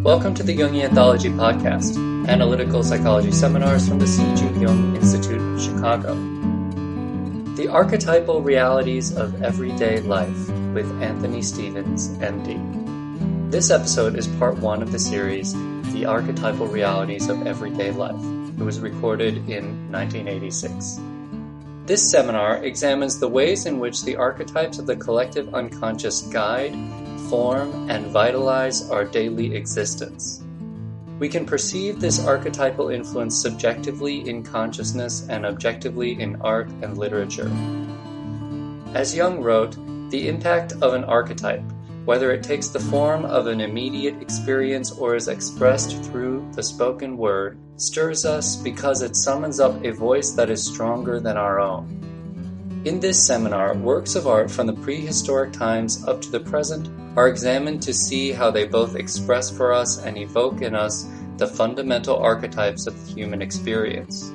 Welcome to the Jungian Anthology Podcast, analytical psychology seminars from the C. G. Jung Institute of Chicago. The Archetypal Realities of Everyday Life with Anthony Stevens, MD. This episode is part one of the series, The Archetypal Realities of Everyday Life. It was recorded in 1986. This seminar examines the ways in which the archetypes of the collective unconscious guide, form, and vitalize our daily existence. We can perceive this archetypal influence subjectively in consciousness and objectively in art and literature. As Jung wrote, the impact of an archetype, whether it takes the form of an immediate experience or is expressed through the spoken word, stirs us because it summons up a voice that is stronger than our own. In this seminar, works of art from the prehistoric times up to the present are examined to see how they both express for us and evoke in us the fundamental archetypes of the human experience.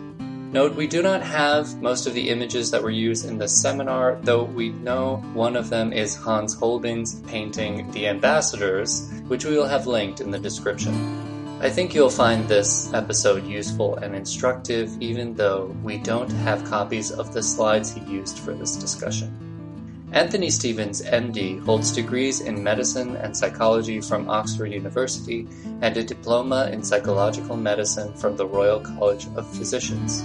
Note, we do not have most of the images that were used in this seminar, though we know one of them is Hans Holbein's painting The Ambassadors, which we will have linked in the description. I think you'll find this episode useful and instructive, even though we don't have copies of the slides he used for this discussion. Anthony Stevens, MD, holds degrees in medicine and psychology from Oxford University and a diploma in psychological medicine from the Royal College of Physicians.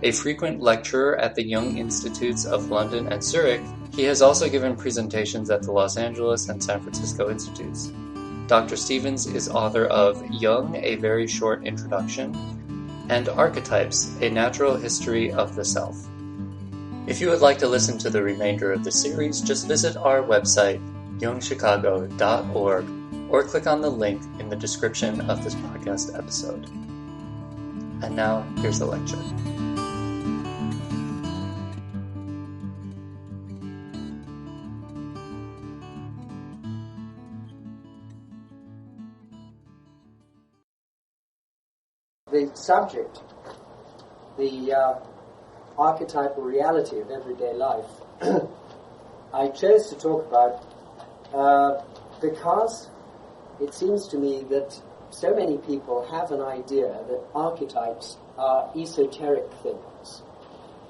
A frequent lecturer at the Jung Institutes of London and Zurich, he has also given presentations at the Los Angeles and San Francisco Institutes. Dr. Stevens is author of Jung, A Very Short Introduction, and Archetypes, A Natural History of the Self. If you would like to listen to the remainder of the series, just visit our website, jungchicago.org, or click on the link in the description of this podcast episode. And now, here's the lecture. The subject, the archetypal reality of everyday life, I chose to talk about because it seems to me that so many people have an idea that archetypes are esoteric things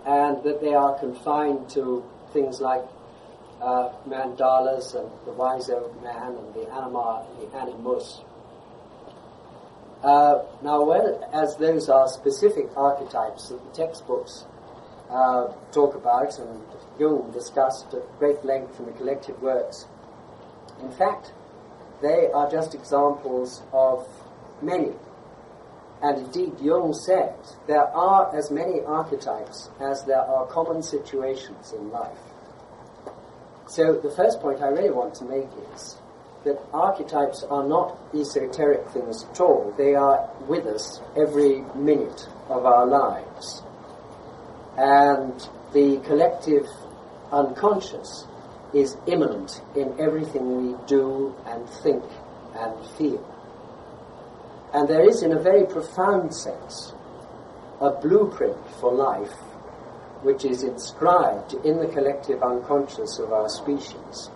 and that they are confined to things like mandalas and the wise old man and the anima and the animus. Now, as those are specific archetypes that the textbooks talk about and Jung discussed at great length in the collected works, in fact, they are just examples of many. And indeed, Jung said there are as many archetypes as there are common situations in life. So the first point I really want to make is that archetypes are not esoteric things at all. They are with us every minute of our lives. And the collective unconscious is immanent in everything we do and think and feel. And there is, in a very profound sense, a blueprint for life which is inscribed in the collective unconscious of our species.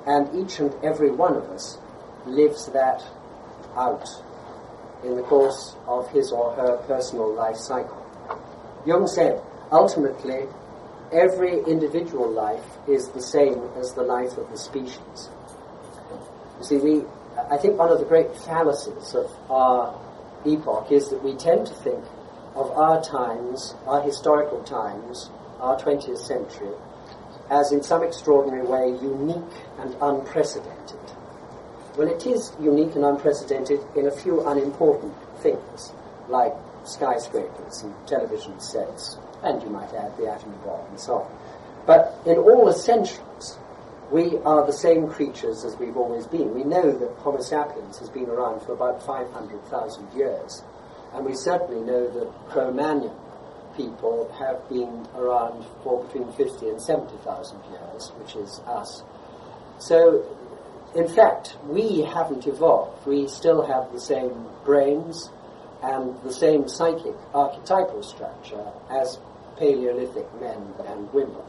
And each and every one of us lives that out in the course of his or her personal life cycle. Jung said, ultimately, every individual life is the same as the life of the species. You see, I think one of the great fallacies of our epoch is that we tend to think of our times, our historical times, our 20th century, as in some extraordinary way unique and unprecedented. Well, it is unique and unprecedented in a few unimportant things, like skyscrapers and television sets, and you might add the atom bomb and so on. But in all essentials, we are the same creatures as we've always been. We know that Homo sapiens has been around for about 500,000 years, and we certainly know that Cro-Magnon people have been around for between 50 and 70,000 years, which is us. So, in fact, we haven't evolved. We still have the same brains and the same psychic archetypal structure as Paleolithic men and women.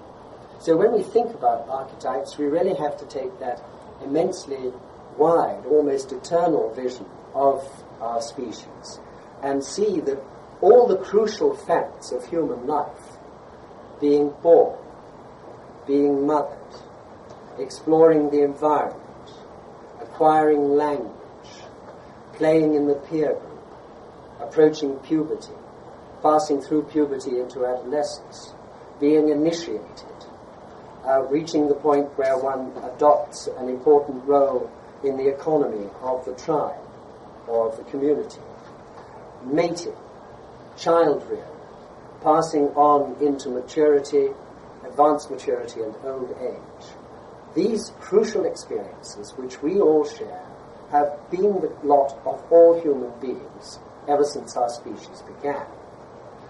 So when we think about archetypes, we really have to take that immensely wide, almost eternal vision of our species and see that all the crucial facts of human life, being born, being mothered, exploring the environment, acquiring language, playing in the peer group, approaching puberty, passing through puberty into adolescence, being initiated, reaching the point where one adopts an important role in the economy of the tribe or of the community, mating, child rearing, passing on into maturity, advanced maturity and old age. These crucial experiences, which we all share, have been the lot of all human beings ever since our species began.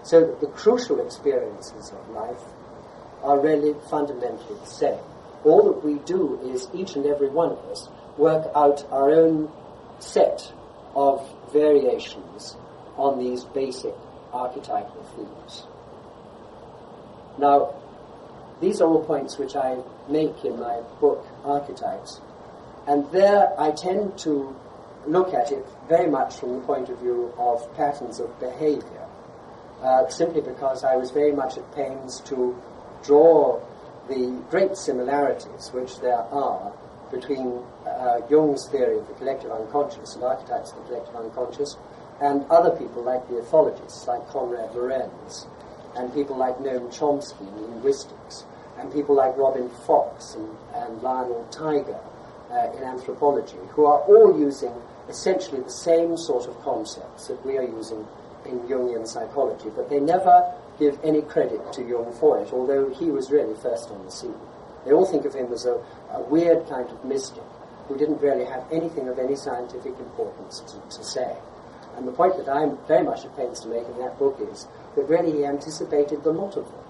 So that the crucial experiences of life are really fundamentally the same. All that we do is, each and every one of us, work out our own set of variations on these basic archetypal themes. Now, these are all points which I make in my book, Archetypes, and there I tend to look at it very much from the point of view of patterns of behavior, simply because I was very much at pains to draw the great similarities which there are between Jung's theory of the collective unconscious and archetypes of the collective unconscious and other people like the ethologists, like Konrad Lorenz, and people like Noam Chomsky in linguistics, and people like Robin Fox and Lionel Tiger in anthropology, who are all using essentially the same sort of concepts that we are using in Jungian psychology, but they never give any credit to Jung for it, although he was really first on the scene. They all think of him as a weird kind of mystic who didn't really have anything of any scientific importance to say. And the point that I'm very much at pains to make in that book is that really he anticipated the lot of them,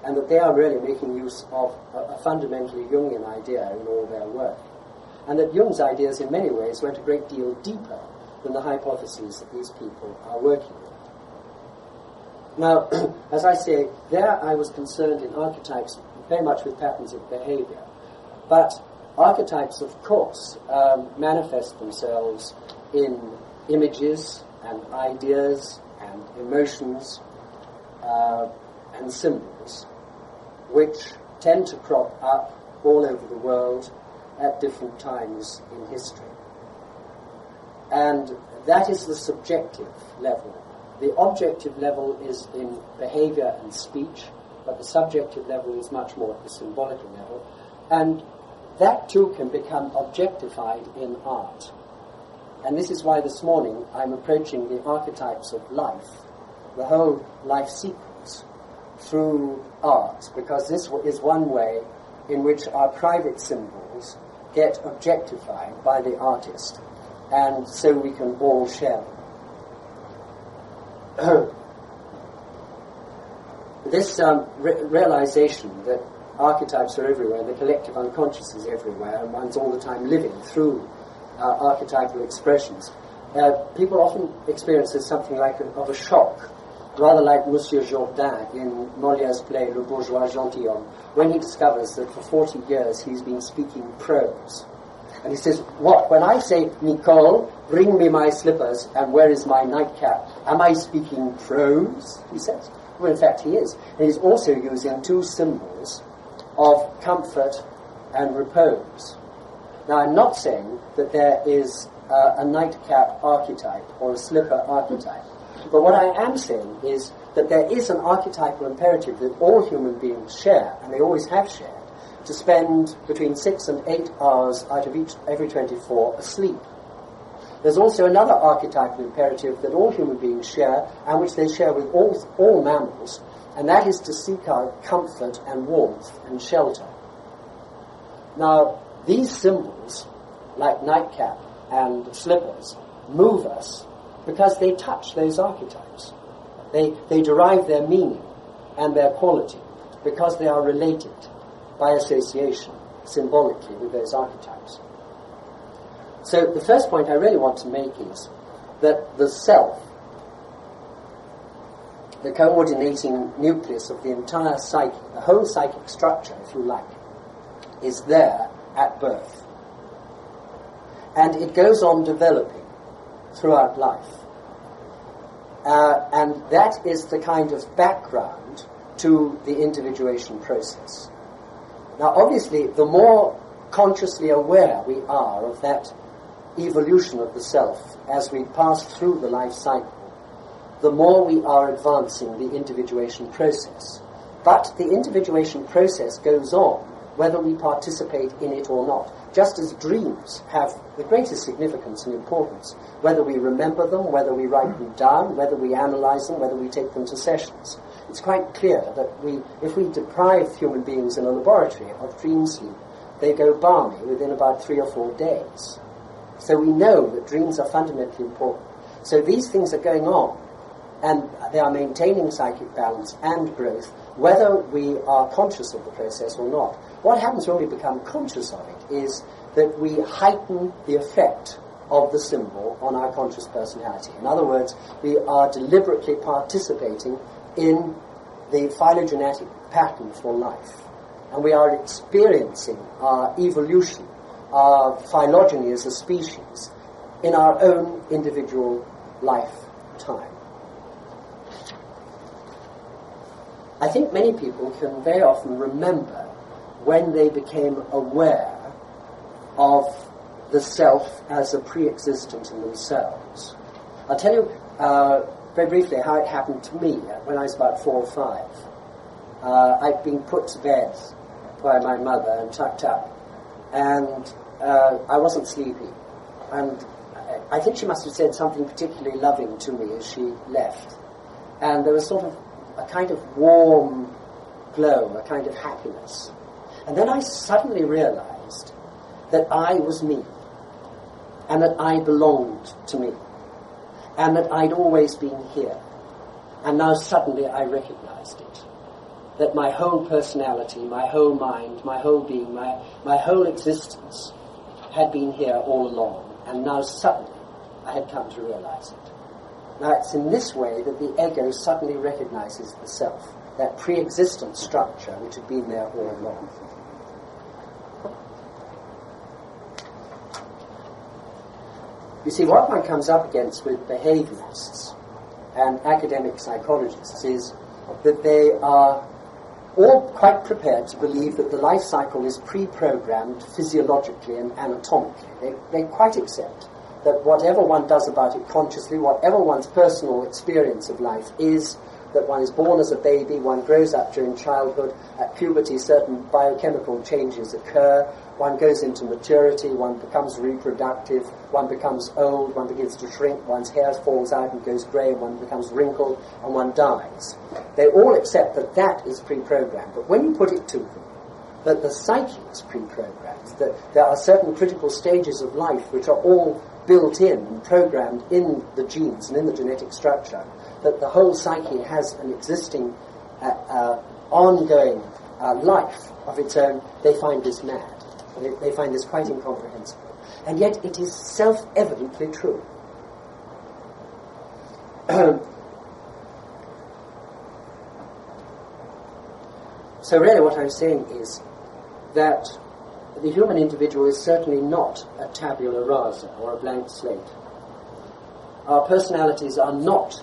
and that they are really making use of a fundamentally Jungian idea in all their work. And that Jung's ideas in many ways went a great deal deeper than the hypotheses that these people are working with. Now, as I say, there I was concerned in archetypes very much with patterns of behavior. But archetypes, of course, manifest themselves in images and ideas and emotions and symbols, which tend to crop up all over the world at different times in history. And that is the subjective level. The objective level is in behavior and speech, but the subjective level is much more at the symbolical level. And that too can become objectified in art. And this is why this morning I'm approaching the archetypes of life, the whole life sequence, through art, because this is one way in which our private symbols get objectified by the artist, and so we can all share them. This realization that archetypes are everywhere, the collective unconscious is everywhere, and one's all the time living through archetypal expressions, people often experience as something like of a shock, rather like Monsieur Jourdain in Molière's play Le Bourgeois Gentilhomme, when he discovers that for 40 years he's been speaking prose. And he says, what, when I say, Nicole, bring me my slippers and where is my nightcap, am I speaking prose? He says. Well, in fact, he is. And he's also using two symbols of comfort and repose. Now, I'm not saying that there is a nightcap archetype or a slipper archetype, but what I am saying is that there is an archetypal imperative that all human beings share, and they always have shared, to spend between 6 and 8 hours out of every 24 asleep. There's also another archetypal imperative that all human beings share, and which they share with all mammals, and that is to seek out comfort and warmth and shelter. Now, these symbols, like nightcap and slippers, move us because they touch those archetypes. They derive their meaning and their quality because they are related by association, symbolically, with those archetypes. So the first point I really want to make is that the self, the coordinating nucleus of the entire psyche, the whole psychic structure, if you like, is there at birth. And it goes on developing throughout life. And that is the kind of background to the individuation process. Now, obviously, the more consciously aware we are of that evolution of the self as we pass through the life cycle, the more we are advancing the individuation process. But the individuation process goes on whether we participate in it or not, just as dreams have the greatest significance and importance, whether we remember them, whether we write them down, whether we analyze them, whether we take them to sessions. It's quite clear that if we deprive human beings in a laboratory of dream sleep, they go balmy within about 3 or 4 days. So we know that dreams are fundamentally important. So these things are going on, and they are maintaining psychic balance and growth, whether we are conscious of the process or not. What happens when we become conscious of it is that we heighten the effect of the symbol on our conscious personality. In other words, we are deliberately participating in the phylogenetic pattern for life. And we are experiencing our evolution, our phylogeny as a species, in our own individual lifetime. I think many people can very often remember when they became aware of the self as a pre-existent in themselves. I'll tell you very briefly how it happened to me when I was about 4 or 5. I'd been put to bed by my mother and tucked up, and I wasn't sleepy. And I think she must have said something particularly loving to me as she left. And there was sort of a kind of warm glow, a kind of happiness. And then I suddenly realized that I was me, and that I belonged to me, and that I'd always been here. And now suddenly I recognized it. That my whole personality, my whole mind, my whole being, my whole existence had been here all along, and now suddenly I had come to realize it. Now it's in this way that the ego suddenly recognizes the self, that pre-existent structure which had been there all along. You see, what one comes up against with behaviorists and academic psychologists is that they are all quite prepared to believe that the life cycle is pre-programmed physiologically and anatomically. They quite accept that whatever one does about it consciously, whatever one's personal experience of life is, that one is born as a baby, one grows up during childhood, at puberty certain biochemical changes occur, one goes into maturity, one becomes reproductive, one becomes old, one begins to shrink, one's hair falls out and goes grey, one becomes wrinkled, and one dies. They all accept that that is pre-programmed, but when you put it to them, that the psyche is pre-programmed, that there are certain critical stages of life which are all built in and programmed in the genes and in the genetic structure, that the whole psyche has an existing, ongoing life of its own, they find this mad. They find this quite incomprehensible. And yet it is self-evidently true. So really what I'm saying is that the human individual is certainly not a tabula rasa or a blank slate. Our personalities are not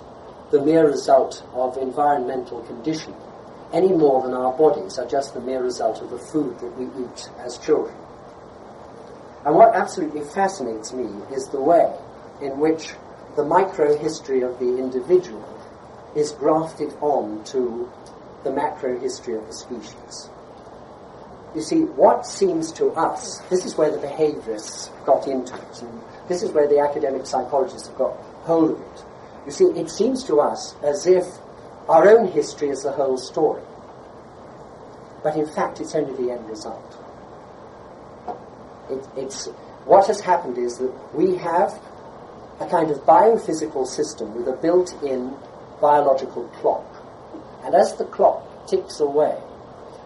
the mere result of environmental conditioning, any more than our bodies are just the mere result of the food that we eat as children. And what absolutely fascinates me is the way in which the micro-history of the individual is grafted on to the macro-history of the species. You see, what seems to us, this is where the behaviorists got into it, and this is where the academic psychologists have got hold of it. You see, it seems to us as if our own history is the whole story. But in fact, it's only the end result. What has happened is that we have a kind of biophysical system with a built-in biological clock. And as the clock ticks away,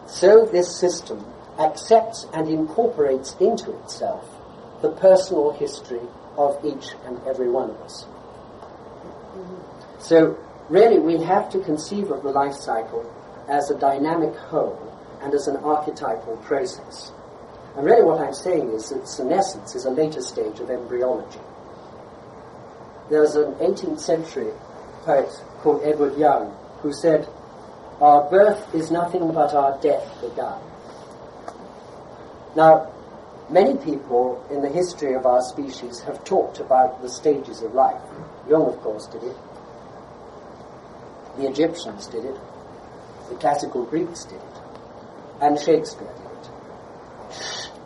so this system accepts and incorporates into itself the personal history of each and every one of us. So really we have to conceive of the life cycle as a dynamic whole and as an archetypal process. And really what I'm saying is that senescence is a later stage of embryology. There's an 18th century poet called As Jung who said, "Our birth is nothing but our death begun." Now, many people in the history of our species have talked about the stages of life. Jung, of course, did it. The Egyptians did it. The classical Greeks did it. And Shakespeare did it.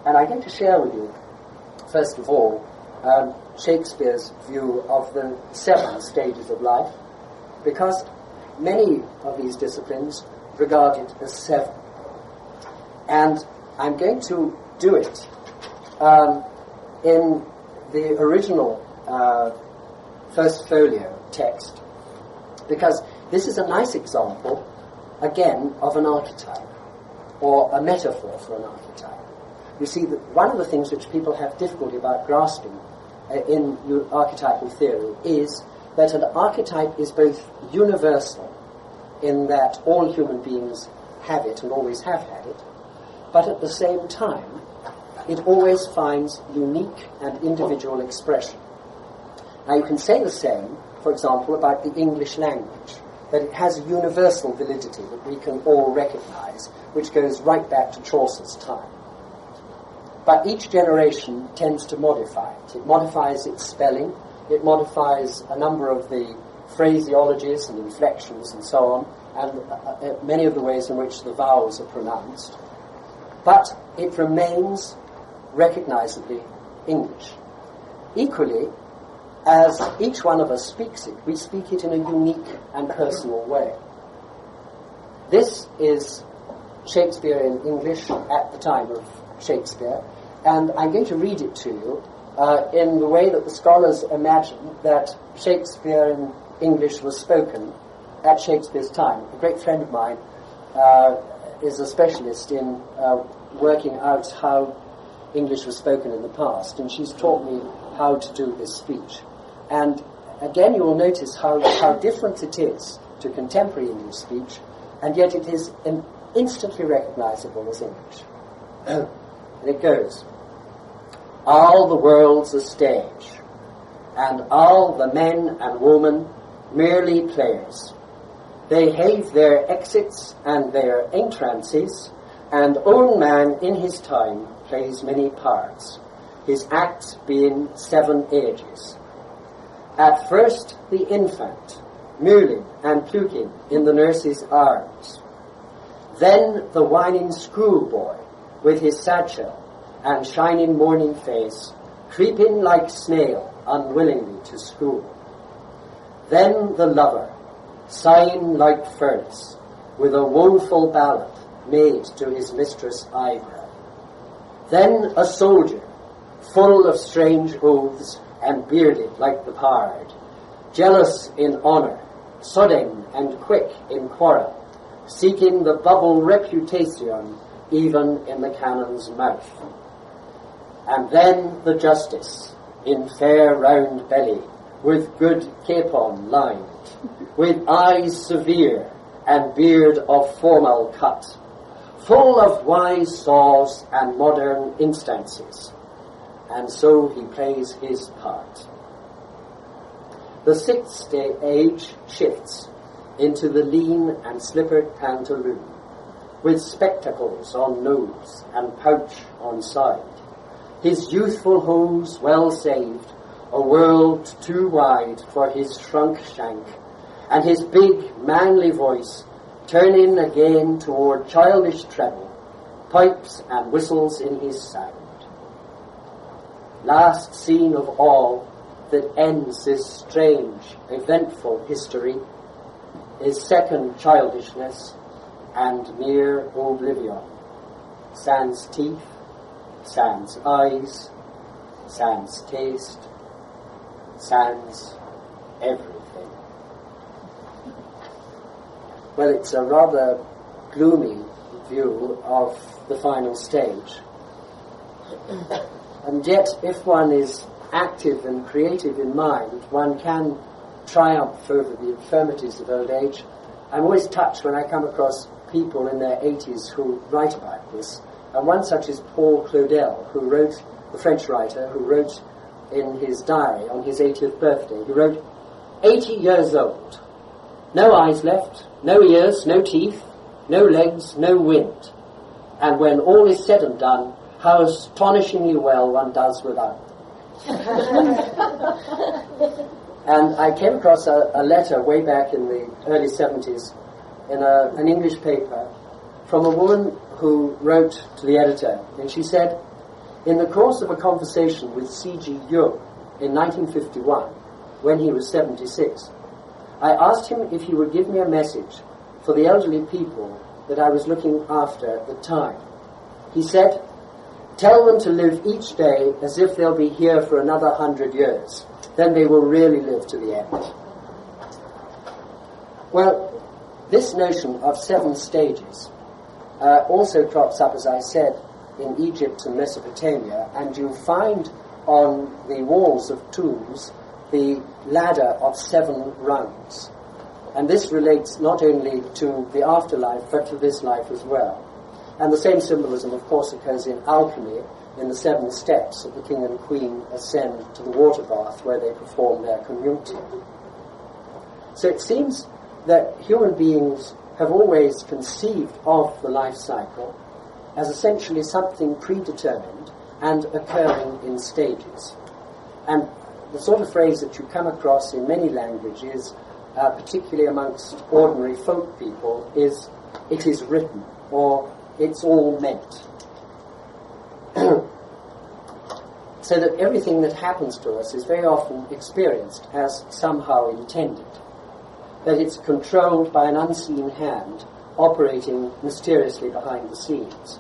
And I'm going to share with you, first of all, Shakespeare's view of the 7 stages of life, because many of these disciplines regard it as 7. And I'm going to do it in the original first folio text, because this is a nice example, again, of an archetype, or a metaphor for an archetype. You see, that one of the things which people have difficulty about grasping in archetypal theory is that an archetype is both universal, in that all human beings have it and always have had it, but at the same time, it always finds unique and individual expression. Now you can say the same, for example, about the English language, that it has a universal validity that we can all recognize, which goes right back to Chaucer's time. But each generation tends to modify it. It modifies its spelling, it modifies a number of the phraseologies and inflections and so on, and many of the ways in which the vowels are pronounced. But it remains recognizably English. Equally, as each one of us speaks it, we speak it in a unique and personal way. This is Shakespeare in English at the time of Shakespeare, and I'm going to read it to you in the way that the scholars imagine that Shakespeare in English was spoken at Shakespeare's time. A great friend of mine is a specialist in working out how English was spoken in the past, and she's taught me how to do this speech. And again, you will notice how different it is to contemporary English speech, and yet it is instantly recognizable as English. And it goes, "All the world's a stage, and all the men and women merely players. They have their exits and their entrances, and own man in his time plays many parts, his acts being 7 ages. At first the infant, mewling and puking in the nurse's arms. Then the whining schoolboy, with his satchel and shining morning face, creeping like snail unwillingly to school. Then the lover, sighing like furnace, with a woeful ballad made to his mistress' eyebrow. Then a soldier, full of strange oaths and bearded like the pard, jealous in honour, sudden and quick in quarrel, seeking the bubble reputation even in the cannon's mouth. And then the justice, in fair round belly, with good capon lined, with eyes severe and beard of formal cut, full of wise saws and modern instances, and so he plays his part. The 6th age shifts into the lean and slippered pantaloon, with spectacles on nose and pouch on side, his youthful hose well saved, a world too wide for his shrunk shank, and his big manly voice turning again toward childish treble, pipes and whistles in his sound. Last scene of all that ends this strange, eventful history is second childishness and mere oblivion. Sans teeth, sans eyes, sans taste, sans everything. Well, it's a rather gloomy view of the final stage. And yet, if one is active and creative in mind, one can triumph over the infirmities of old age. I'm always touched when I come across people in their 80s who write about this, And one such is Paul Claudel, who wrote, the French writer, who wrote in his diary on his 80th birthday, he wrote, 80 years old, no eyes left, no ears, no teeth, no legs, no wind. And when all is said and done, how astonishingly well one does without them. And I came across a letter way back in the early 70s in an English paper from a woman who wrote to the editor, and she said, in the course of a conversation with C.G. Jung in 1951, when he was 76, I asked him if he would give me a message for the elderly people that I was looking after at the time. He said, tell them to live each day as if they'll be here for another 100 years. Then they will really live to the end. Well, this notion of 7 stages also crops up, as I said, in Egypt and Mesopotamia, and you find on the walls of tombs the ladder of 7 rungs. And this relates not only to the afterlife, but to this life as well. And the same symbolism, of course, occurs in alchemy, in the 7 steps that the king and queen ascend to the water bath where they perform their conjunctive. So it seems that human beings have always conceived of the life cycle as essentially something predetermined and occurring in stages. And the sort of phrase that you come across in many languages, particularly amongst ordinary folk people, is, it is written, or it's all meant. So that everything that happens to us is very often experienced as somehow intended. That it's controlled by an unseen hand operating mysteriously behind the scenes.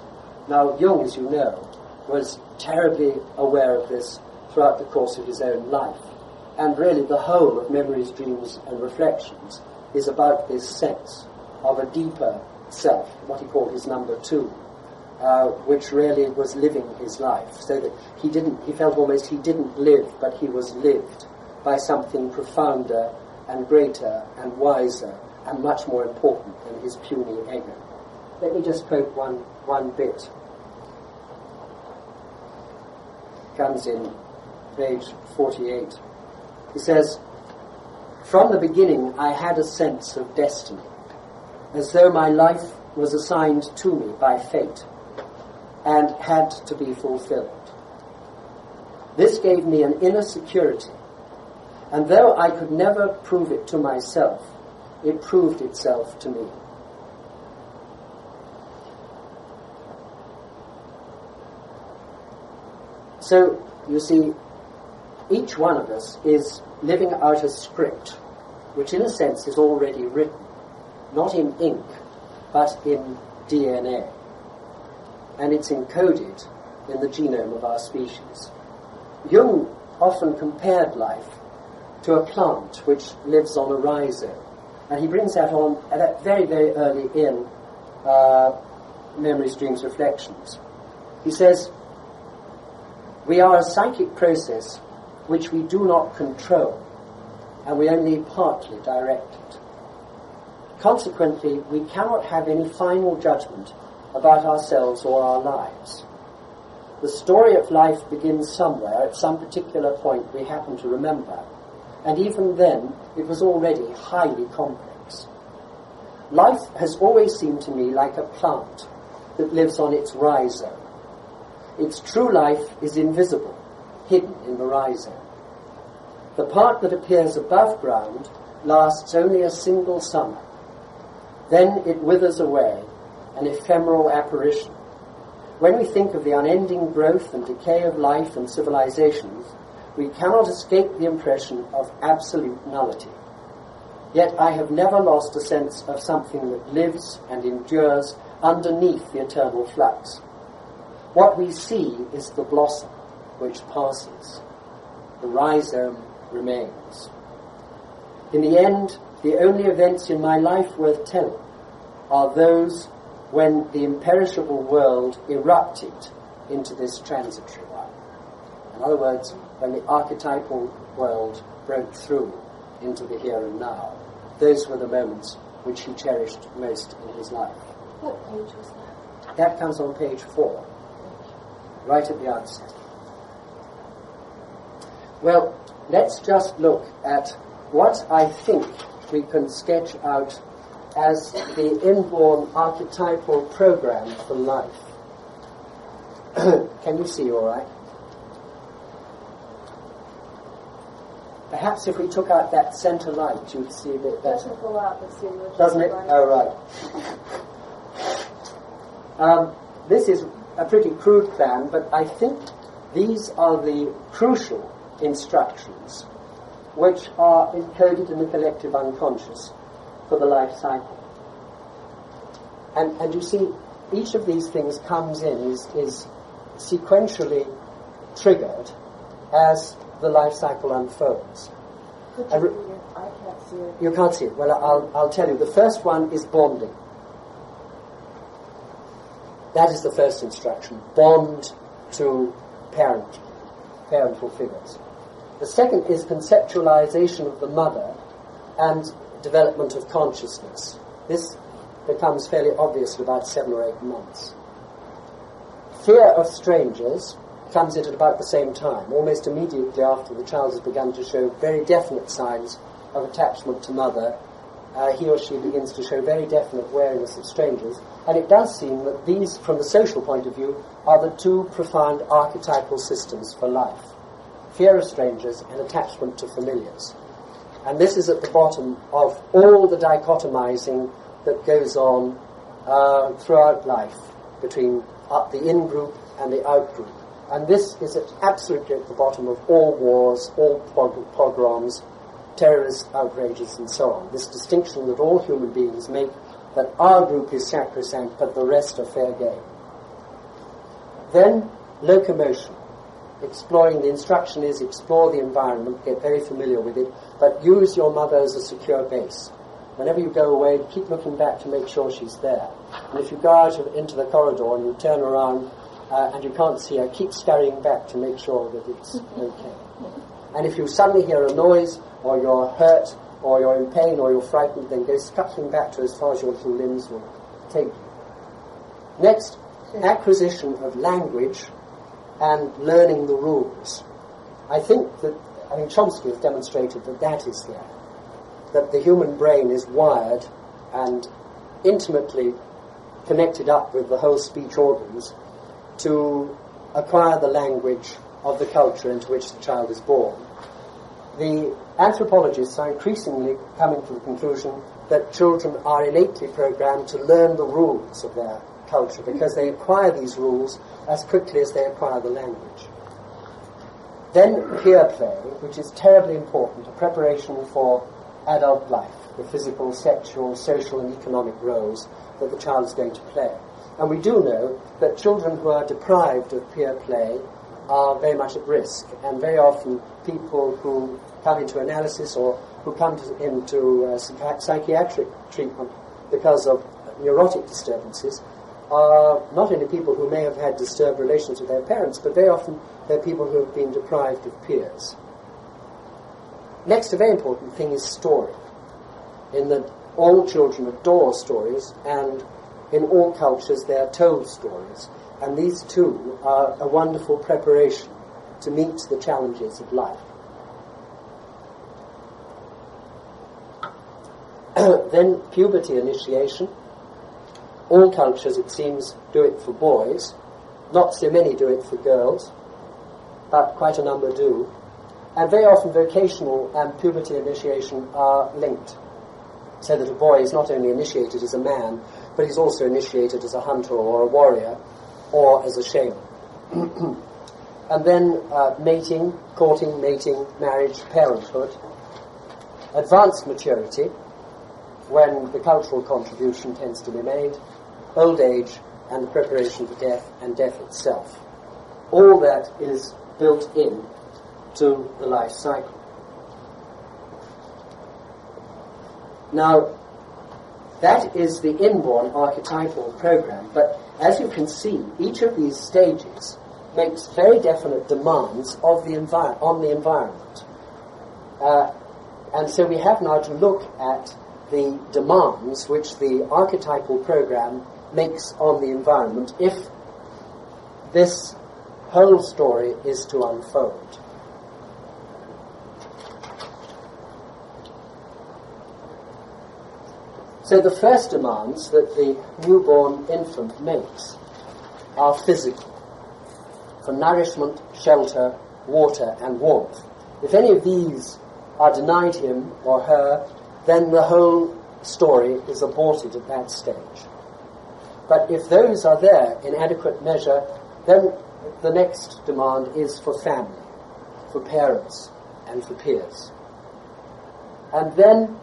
Now, Jung, as you know, was terribly aware of this throughout the course of his own life. And really the whole of Memories, Dreams and Reflections is about this sense of a deeper self, what he called his number 2, which really was living his life, so that he felt almost he didn't live, but he was lived by something profounder and greater and wiser and much more important than his puny ego. Let me just quote one bit. Comes in page 48. He says, from the beginning I had a sense of destiny, as though my life was assigned to me by fate and had to be fulfilled. This gave me an inner security, and though I could never prove it to myself, it proved itself to me. So, you see, each one of us is living out a script, which in a sense is already written, not in ink, but in DNA. And it's encoded in the genome of our species. Jung often compared life to a plant which lives on a rhizome. And he brings that on at that very, very early in Memories, Dreams, Reflections. He says, we are a psychic process which we do not control, and we only partly direct it. Consequently, we cannot have any final judgment about ourselves or our lives. The story of life begins somewhere, at some particular point we happen to remember, and even then it was already highly complex. Life has always seemed to me like a plant that lives on its rhizome. Its true life is invisible, hidden in the rhizome. The part that appears above ground lasts only a single summer. Then it withers away, an ephemeral apparition. When we think of the unending growth and decay of life and civilizations, we cannot escape the impression of absolute nullity. Yet I have never lost a sense of something that lives and endures underneath the eternal flux. What we see is the blossom which passes. The rhizome remains. In the end, the only events in my life worth telling are those when the imperishable world erupted into this transitory one. In other words, when the archetypal world broke through into the here and now. Those were the moments which he cherished most in his life. What page was that? That comes on page 4, right at the outset. Well, let's just look at what I think we can sketch out as the inborn archetypal program for life. Can you see all right? Perhaps if we took out that center light, you'd see a bit better. Doesn't go out, but see, doesn't it? Oh, right. This is a pretty crude plan, but I think these are the crucial instructions which are encoded in the collective unconscious for the life cycle. And you see, each of these things comes in, is sequentially triggered as the life cycle unfolds. I can't see it. You can't see it. Well, I'll tell you. The first one is bonding. That is the first instruction. Bond to parental figures. The second is conceptualization of the mother and development of consciousness. This becomes fairly obvious at about 7 or 8 months. Fear of strangers comes in at about the same time, almost immediately after the child has begun to show very definite signs of attachment to mother. He or she begins to show very definite wariness of strangers, and it does seem that these, from the social point of view, are the two profound archetypal systems for life: fear of strangers and attachment to familiars. And this is at the bottom of all the dichotomizing that goes on throughout life between the in-group and the out-group. And this is absolutely at the bottom of all wars, all pogroms, terrorist outrages, and so on. This distinction that all human beings make, that our group is sacrosanct, but the rest are fair game. Then, locomotion. Exploring, the instruction is explore the environment, get very familiar with it, but use your mother as a secure base. Whenever you go away, keep looking back to make sure she's there. And if you go out into the corridor and you turn around and you can't see her, keep scurrying back to make sure that it's okay. And if you suddenly hear a noise, or you're hurt, or you're in pain, or you're frightened, then go scuttling back to as far as your little limbs will take you. Next, acquisition of language and learning the rules. I think Chomsky has demonstrated that is there. That the human brain is wired and intimately connected up with the whole speech organs to acquire the language of the culture into which the child is born. The anthropologists are increasingly coming to the conclusion that children are innately programmed to learn the rules of their culture because they acquire these rules as quickly as they acquire the language. Then peer play, which is terribly important, a preparation for adult life, the physical, sexual, social and economic roles that the child is going to play. And we do know that children who are deprived of peer play are very much at risk, and very often people who come into analysis or who come into psychiatric treatment because of neurotic disturbances are not only people who may have had disturbed relations with their parents, but very often they're people who have been deprived of peers. Next, a very important thing is story, in that all children adore stories, and in all cultures they are told stories, and these too are a wonderful preparation to meet the challenges of life. Then puberty initiation. All cultures, it seems, do it for boys. Not so many do it for girls, but quite a number do. And very often vocational and puberty initiation are linked, so that a boy is not only initiated as a man, but he's also initiated as a hunter or a warrior, or as a shaman. And then mating, courting, mating, marriage, parenthood. Advanced maturity, when the cultural contribution tends to be made. Old age, and the preparation for death, and death itself. All that is built in to the life cycle. Now, that is the inborn archetypal program, but as you can see, each of these stages makes very definite demands of the on the environment. And so we have now to look at the demands which the archetypal program makes on the environment if this whole story is to unfold. So the first demands that the newborn infant makes are physical, for nourishment, shelter, water and warmth. If any of these are denied him or her, then the whole story is aborted at that stage. But if those are there in adequate measure, then the next demand is for family, for parents and for peers. And then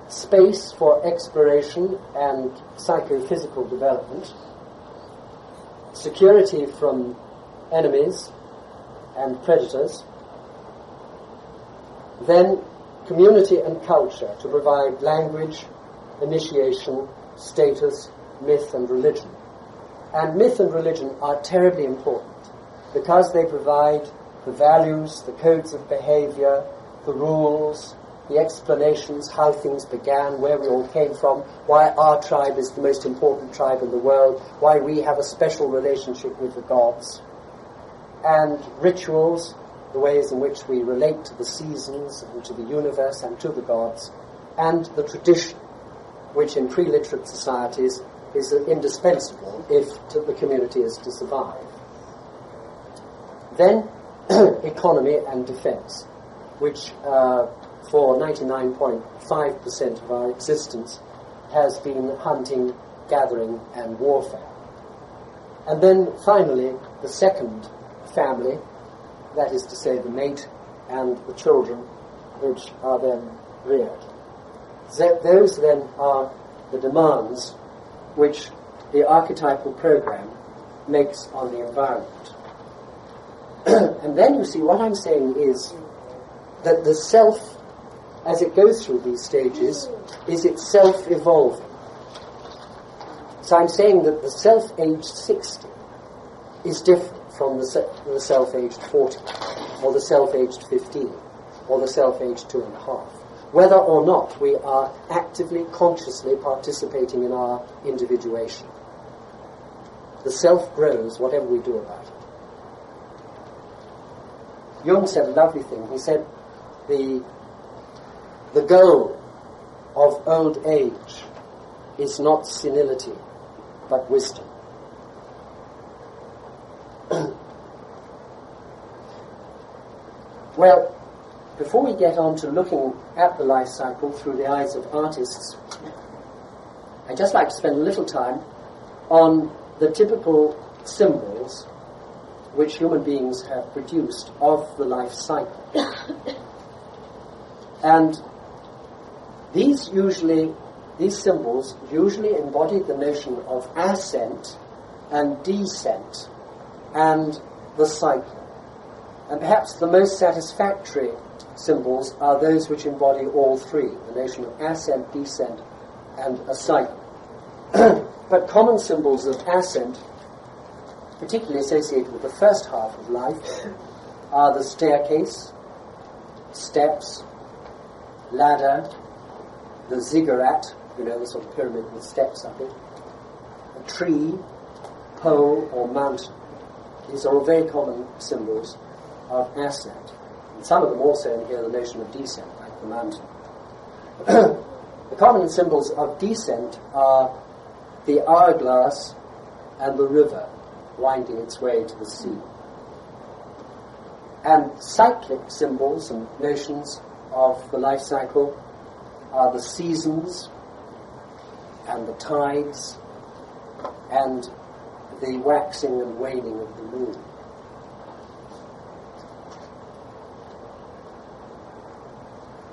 space for exploration and psychophysical development, security from enemies and predators, then community and culture to provide language, initiation, status, myth and religion. And myth and religion are terribly important because they provide the values, the codes of behavior, the rules, the explanations, how things began, where we all came from, why our tribe is the most important tribe in the world, why we have a special relationship with the gods, and rituals, the ways in which we relate to the seasons and to the universe and to the gods, and the tradition, which in pre-literate societies is indispensable if the community is to survive. Then economy and defense, which for 99.5% of our existence has been hunting, gathering and warfare. And then finally the second family, that is to say the mate and the children, which are then reared. Those then are the demands which the archetypal program makes on the environment. And then you see what I'm saying is that the self, as it goes through these stages, is itself evolving. So I'm saying that the self aged 60 is different from the self aged 40, or the self aged 15, or the self aged 2.5. Whether or not we are actively, consciously participating in our individuation. The self grows whatever we do about it. Jung said a lovely thing. He said, the goal of old age is not senility, but wisdom. Well, before we get on to looking at the life cycle through the eyes of artists, I'd just like to spend a little time on the typical symbols which human beings have produced of the life cycle. And these symbols usually embody the notion of ascent and descent and the cycle. And perhaps the most satisfactory symbols are those which embody all three, the notion of ascent, descent, and a cycle. But common symbols of ascent, particularly associated with the first half of life, are the staircase, steps, ladder, the ziggurat, the sort of pyramid with steps up it, a tree, pole, or mountain. These are all very common symbols of ascent. And some of them also inhere the notion of descent, like the mountain. The common symbols of descent are the hourglass and the river winding its way to the sea. And cyclic symbols and notions of the life cycle are the seasons and the tides and the waxing and waning of the moon.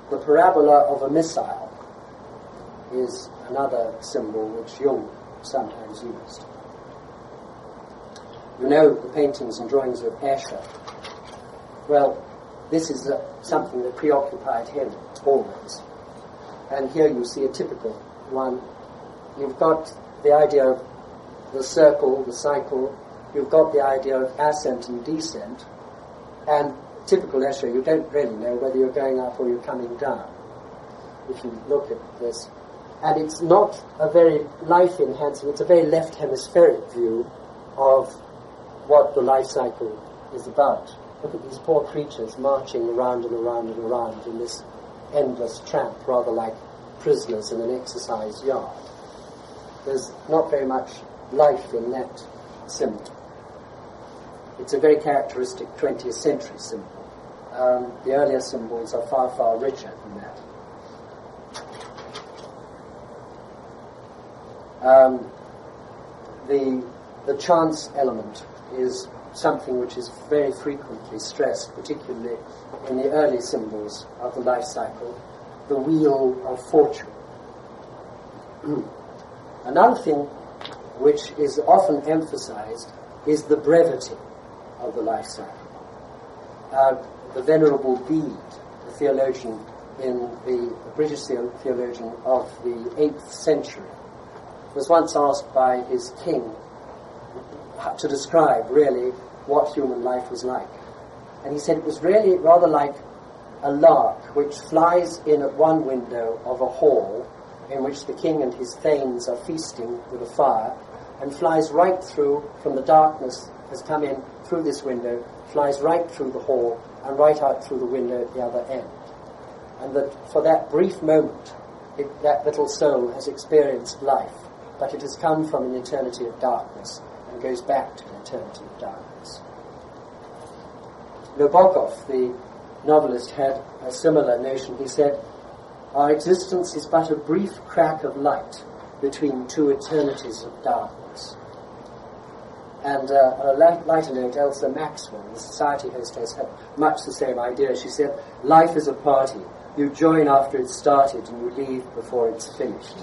The parabola of a missile is another symbol which Jung sometimes used. You know the paintings and drawings of Escher. Well, this is something that preoccupied him always. And here you see a typical one. You've got the idea of the circle, the cycle. You've got the idea of ascent and descent. And typical Escher, you don't really know whether you're going up or you're coming down, if you look at this. And it's not a very life-enhancing, it's a very left hemispheric view of what the life cycle is about. Look at these poor creatures marching around and around and around in this endless tramp, rather like prisoners in an exercise yard. There's not very much life in that symbol. It's a very characteristic 20th century symbol. The earlier symbols are far, far richer than that. The chance element is something which is very frequently stressed, particularly in the early symbols of the life cycle, the wheel of fortune. Another thing which is often emphasized is the brevity of the life cycle. The Venerable Bede, the theologian the British theologian of the 8th century, was once asked by his king to describe really what human life was like. And he said it was really rather like a lark which flies in at one window of a hall in which the king and his thanes are feasting with a fire, and flies right through, from the darkness has come in through this window, flies right through the hall and right out through the window at the other end. And that for that brief moment, that little soul has experienced life, but it has come from an eternity of darkness and goes back to an eternity of darkness. Nabokov, the novelist, had a similar notion. He said, "Our existence is but a brief crack of light between two eternities of darkness." And on a lighter note, Elsa Maxwell, the society hostess, had much the same idea. She said, "Life is a party. You join after it's started and you leave before it's finished."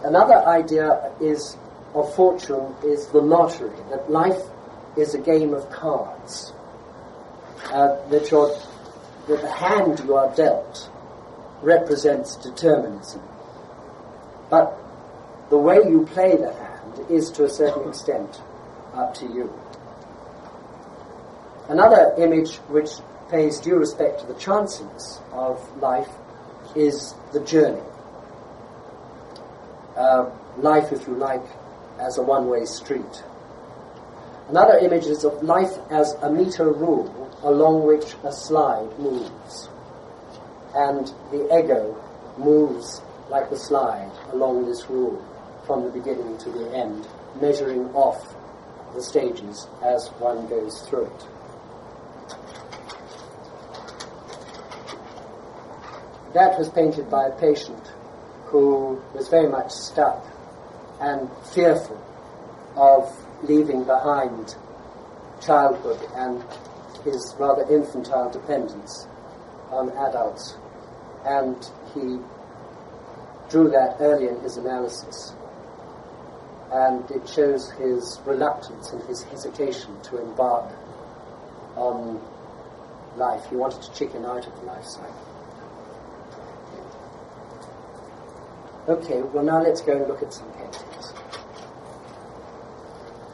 Another idea of fortune is the lottery, that life is a game of cards, that the hand you are dealt represents determinism. But the way you play the hand is to a certain extent up to you. Another image which pays due respect to the chances of life is the journey. Life, if you like, as a one-way street. Another image is of life as a meter rule along which a slide moves. And the ego moves like the slide along this rule from the beginning to the end, measuring off the stages as one goes through it. That was painted by a patient who was very much stuck and fearful of leaving behind childhood and his rather infantile dependence on adults. And he drew that early in his analysis. And it shows his reluctance and his hesitation to embark on life. He wanted to chicken out of the life cycle. Okay, well now let's go and look at some paintings.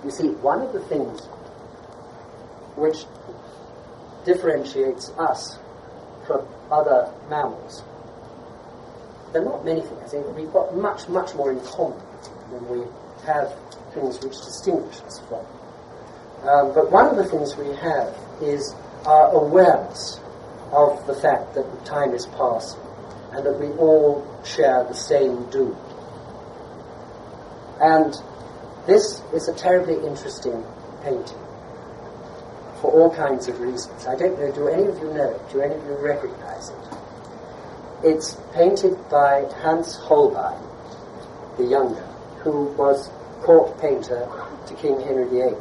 You see, one of the things which differentiates us from other mammals, there are not many things. I think we've got much, much more in common than we have things which distinguish us from. But one of the things we have is our awareness of the fact that time is passing and that we all share the same doom. And this is a terribly interesting painting for all kinds of reasons. I don't know, do any of you know it? Do any of you recognize it? It's painted by Hans Holbein, the younger, who was court painter to King Henry VIII.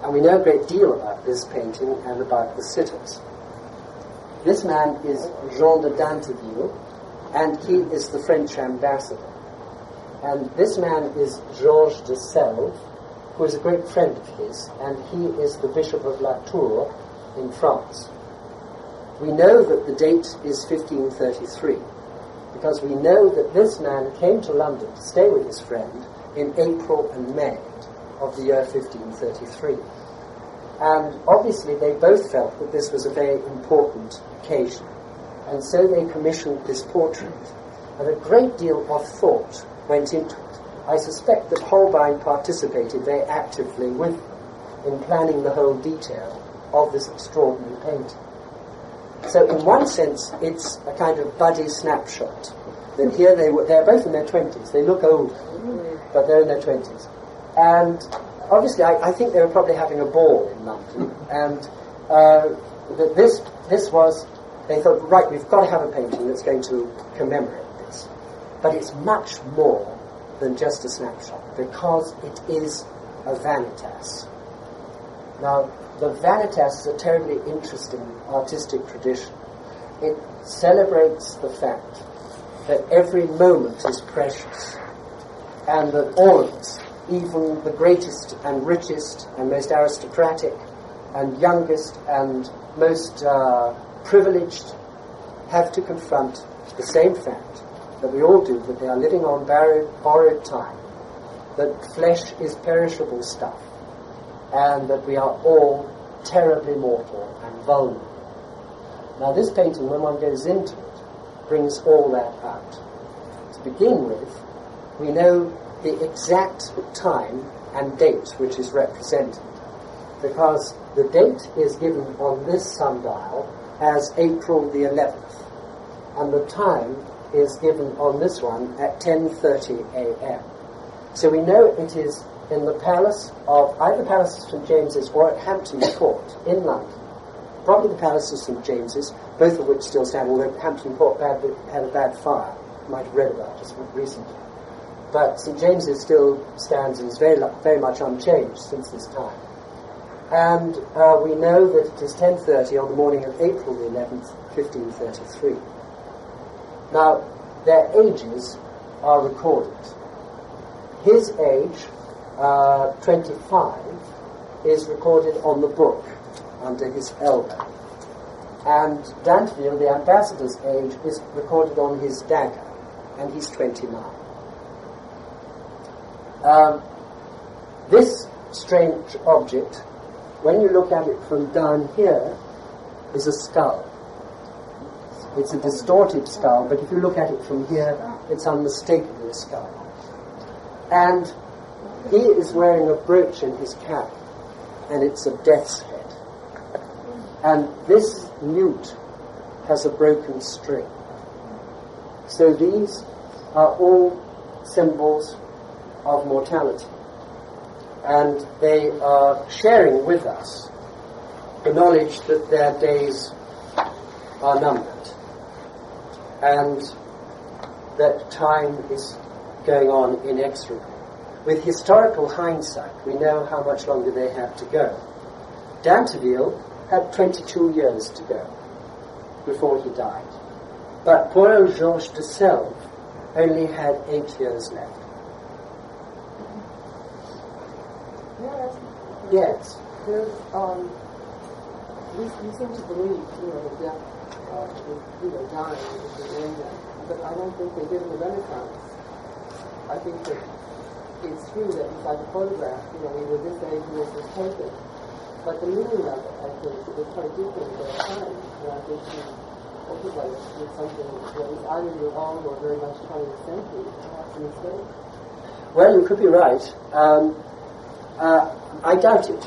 And we know a great deal about this painting and about the sitters. This man is Jean de Dinteville, and he is the French ambassador. And this man is Georges de Selve, who is a great friend of his, and he is the Bishop of La Tour in France. We know that the date is 1533, because we know that this man came to London to stay with his friend in April and May of the year 1533. And obviously they both felt that this was a very important occasion. And so they commissioned this portrait. And a great deal of thought went into it. I suspect that Holbein participated very actively with in planning the whole detail of this extraordinary painting. So in one sense, it's a kind of buddy snapshot. That here they're both in their 20s. They look older, but they're in their 20s. And obviously, I think they were probably having a ball in London. And this was, they thought, right, we've got to have a painting that's going to commemorate this. But it's much more than just a snapshot, because it is a vanitas. Now, the vanitas is a terribly interesting artistic tradition. It celebrates the fact that every moment is precious, and that all of us, even the greatest and richest and most aristocratic and youngest and most privileged, have to confront the same fact that we all do, that they are living on borrowed time, that flesh is perishable stuff, and that we are all terribly mortal and vulnerable. Now this painting, when one goes into it, brings all that out. To begin with, we know the exact time and date which is represented, because the date is given on this sundial as April the 11th, and the time is given on this one at 10:30 a.m. So we know it is in the palace of either Palace of St James's or at Hampton Court in London. Probably the Palace of St James's, both of which still stand, although Hampton Court had a bad fire. You might have read about it just recently. But St James's still stands and is very much unchanged since this time. And we know that it is 10:30 on the morning of April the 11th, 1533. Now, their ages are recorded. His age, 25, is recorded on the book under his elbow. And Danteville, the ambassador's age, is recorded on his dagger, and he's 29. This strange object, when you look at it from down here, is a skull. It's a distorted skull, but if you look at it from here, it's unmistakably a skull. And he is wearing a brooch in his cap, and it's a death's head. And this newt has a broken string. So these are all symbols of mortality. And they are sharing with us the knowledge that their days are numbered, and that time is going on inexorably. With historical hindsight, we know how much longer they have to go. Danteville had 22 years to go before he died. But poor Georges de Selve only had 8 years left. Yes. There's, we seem to believe, that death is, dying is the end, but I don't think they did in the Renaissance. I think that it's true that inside the photograph, we were this age when this was taken, but the meaning of it, I think, is quite different at that time, and I think she occupied with something that was either your own or very much 20th century, perhaps a mistake. Well, you could be right. I doubt it,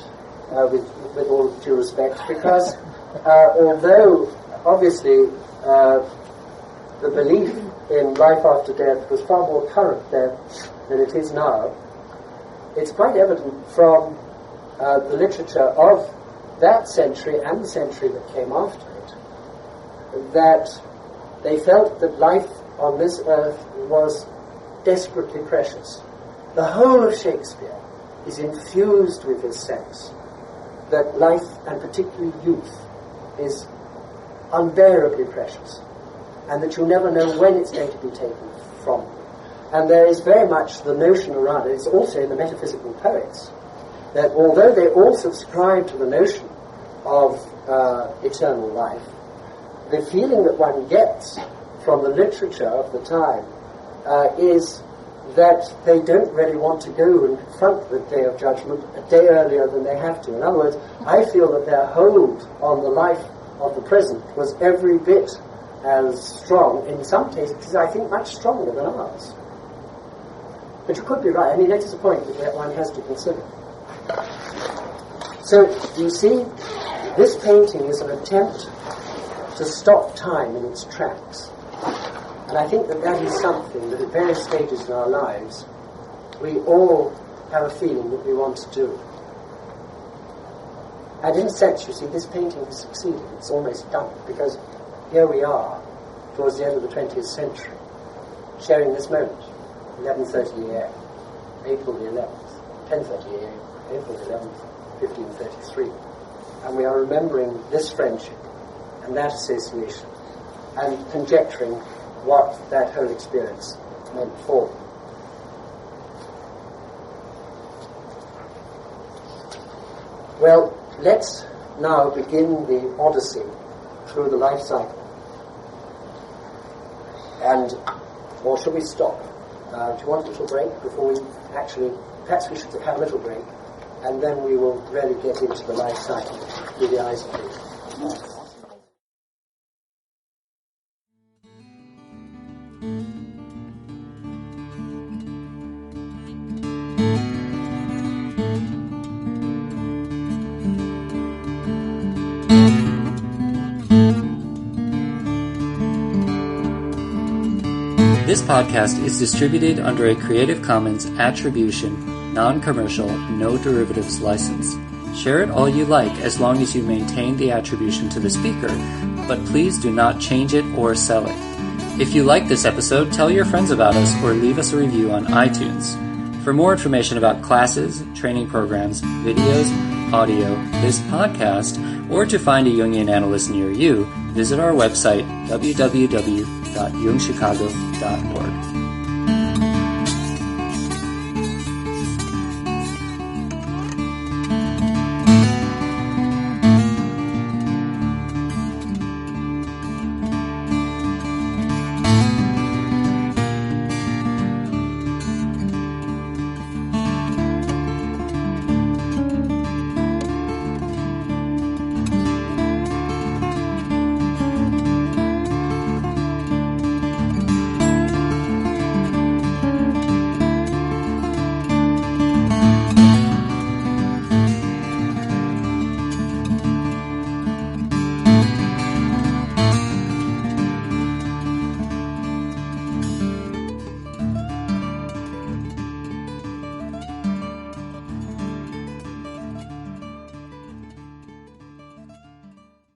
with all due respect, because although obviously the belief in life after death was far more current then than it is now, it's quite evident from the literature of that century and the century that came after it that they felt that life on this earth was desperately precious. The whole of Shakespeare is infused with this sense that life, and particularly youth, is unbearably precious, and that you never know when it's going to be taken from you. And there is very much the notion around it, it's also in the metaphysical poets, that although they all subscribe to the notion of eternal life, the feeling that one gets from the literature of the time is that they don't really want to go and confront the day of judgment a day earlier than they have to. In other words, I feel that their hold on the life of the present was every bit as strong, in some cases, I think, much stronger than ours. But you could be right. I mean, that is a point that one has to consider. So, you see, this painting is an attempt to stop time in its tracks. And I think that that is something that at various stages in our lives, we all have a feeling that we want to do. And in a sense, you see, this painting has succeeded. It's almost done, because here we are, towards the end of the 20th century, sharing this moment, 11:30 a.m., April the 11th, 10:30 a.m., April the 11th, 1533. And we are remembering this friendship and that association and conjecturing what that whole experience meant for them. Well, let's now begin the odyssey through the life cycle. And, or should we stop? Do you want a little break before we actually, perhaps we should have a little break, and then we will really get into the life cycle through the eyes of the This podcast is distributed under a Creative Commons Attribution, Non-Commercial, No Derivatives license. Share it all you like as long as you maintain the attribution to the speaker, but please do not change it or sell it. If you like this episode, tell your friends about us or leave us a review on iTunes. For more information about classes, training programs, videos, audio, this podcast, or to find a Jungian analyst near you, visit our website, www.jungchicago.org.